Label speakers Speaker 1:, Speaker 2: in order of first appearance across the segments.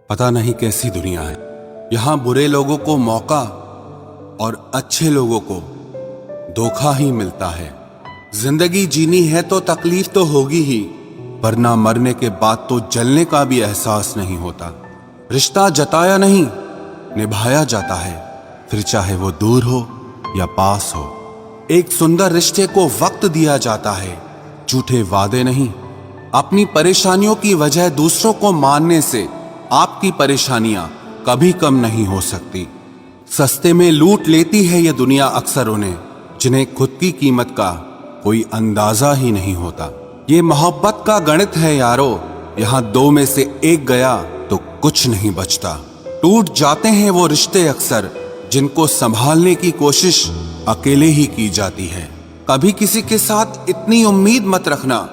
Speaker 1: पता नहीं कैसी दुनिया है। यहाँ बुरे लोगों को मौका और अच्छे लोगों को धोखा ही मिलता है। जिंदगी जीनी है तो तकलीफ तो होगी ही, वरना मरने के बाद तो जलने का भी एहसास नहीं होता। रिश्ता जताया नहीं, निभाया जाता है, फिर चाहे वो दूर हो या पास हो। एक सुंदर रिश्ते को वक्त दिया जाता है, झूठे वादे नहीं। अपनी परेशानियों की वजह दूसरों को मानने से आपकी परेशानियां कभी कम नहीं हो सकती। सस्ते में लूट लेती है ये दुनिया अक्सर उन्हें, जिन्हें खुद की कीमत का कोई अंदाजा ही नहीं होता। ये मोहब्बत का गणित है यारो, यहाँ दो में से एक गया तो कुछ नहीं बचता। टूट जाते हैं वो रिश्ते अक्सर, जिनको संभालने की कोशिश अकेले ही की जाती है। कभी किसी के साथ इतनी उम्मीद मत रखना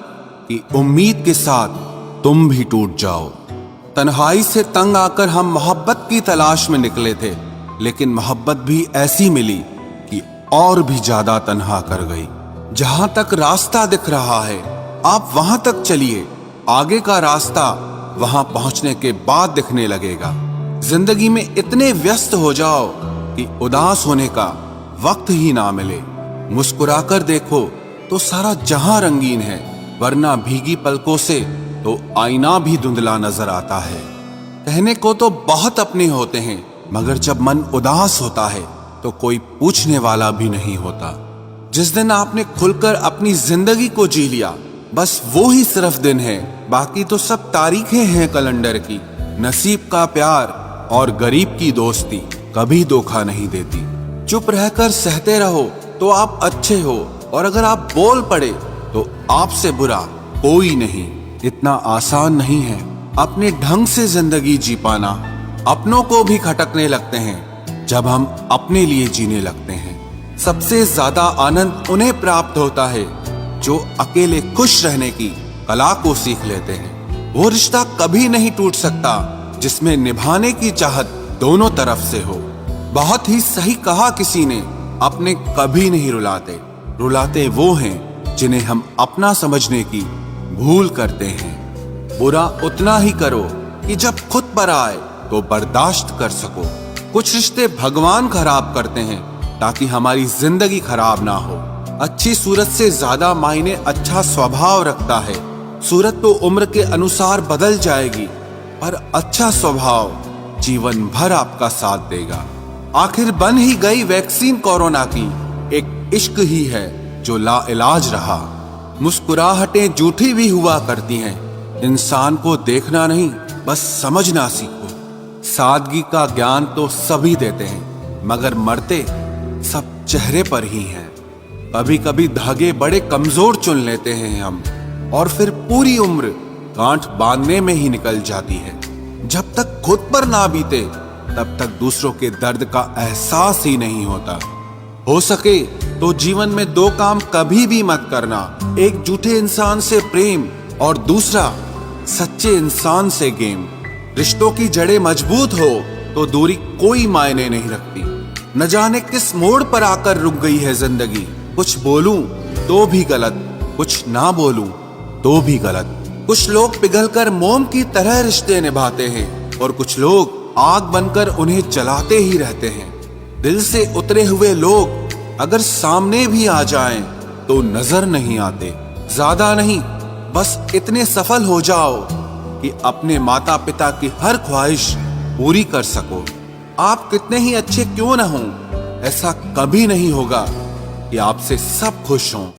Speaker 1: कि उम्मीद के साथ तुम भी टूट जाओ। तन्हाई से तंग आकर हम मोहब्बत की तलाश में निकले थे, लेकिन मोहब्बत भी ऐसी मिली कि और भी ज्यादा तन्हा कर गई। जहां तक रास्ता दिख रहा है आप वहां तक चलिए, आगे का रास्ता वहां पहुंचने के बाद दिखने लगेगा। जिंदगी में इतने व्यस्त हो जाओ कि उदास होने का वक्त ही ना मिले। मुस्कुराकर देखो तो सारा जहां रंगीन है, वरना भीगी पलकों से तो आईना भी धुंधला नजर आता है। कहने को तो बहुत अपने होते हैं, मगर जब मन उदास होता है तो कोई पूछने वाला भी नहीं होता। जिस दिन आपने खुलकर अपनी जिंदगी को जी लिया, बस वो ही सिर्फ दिन है, बाकी तो सब तारीखें हैं कैलेंडर की। नसीब का प्यार और गरीब की दोस्ती कभी धोखा नहीं देती। चुप रहकर सहते रहो तो आप अच्छे हो, और अगर आप बोल पड़े तो आपसे बुरा कोई नहीं। इतना आसान नहीं है अपने ढंग से जिंदगी जी पाना। अपनों को भी खटकने लगते हैं जब हम अपने लिए जीने लगते हैं। सबसे ज्यादा आनंद उन्हें प्राप्त होता है जो अकेले खुश रहने की कला को सीख लेते हैं। वो रिश्ता कभी नहीं टूट सकता जिसमें निभाने की चाहत दोनों तरफ से हो। बहुत ही सही कहा किसी ने, अपने कभी नहीं रुलाते, रुलाते वो हैं जिन्हें हम अपना समझने की भूल करते हैं। बुरा उतना ही करो कि जब खुद पर आए तो बर्दाश्त कर सको। कुछ रिश्ते भगवान खराब करते हैं ताकि हमारी जिंदगी खराब ना हो। अच्छी सूरत से ज्यादा मायने अच्छा स्वभाव रखता है। सूरत तो उम्र के अनुसार बदल जाएगी, पर अच्छा स्वभाव जीवन भर आपका साथ देगा। आखिर बन ही गई वैक्सीन कोरोना की, एक इश्क ही है जो लाइलाज रहा। मुस्कुराहटें झूठी भी हुआ करती हैं, इंसान को देखना नहीं बस समझना सीखो। सादगी का ज्ञान तो सभी देते हैं, मगर मरते सब चेहरे पर ही हैं। कभी कभी धागे बड़े कमजोर चुन लेते हैं हम, और फिर पूरी उम्र गांठ बांधने में ही निकल जाती है। जब तक खुद पर ना बीते तब तक दूसरों के दर्द का एहसास ही नहीं होता। हो सके तो जीवन में दो काम कभी भी मत करना, एक झूठे इंसान से प्रेम और दूसरा सच्चे इंसान से गेम। रिश्तों की जड़ें मजबूत हो तो दूरी कोई मायने नहीं रखती। न जाने किस मोड़ पर आकर रुक गई है जिंदगी। कुछ बोलूं तो भी गलत, कुछ ना बोलूं तो भी गलत। कुछ लोग पिघलकर मोम की तरह रिश्ते निभाते हैं, और कुछ लोग आग बनकर उन्हें जलाते ही रहते हैं। दिल से उतरे हुए लोग अगर सामने भी आ जाएं तो नजर नहीं आते। ज्यादा नहीं, बस इतने सफल हो जाओ कि अपने माता पिता की हर ख्वाहिश पूरी कर सको। आप कितने ही अच्छे क्यों न हों, ऐसा कभी नहीं होगा कि आपसे सब खुश हों।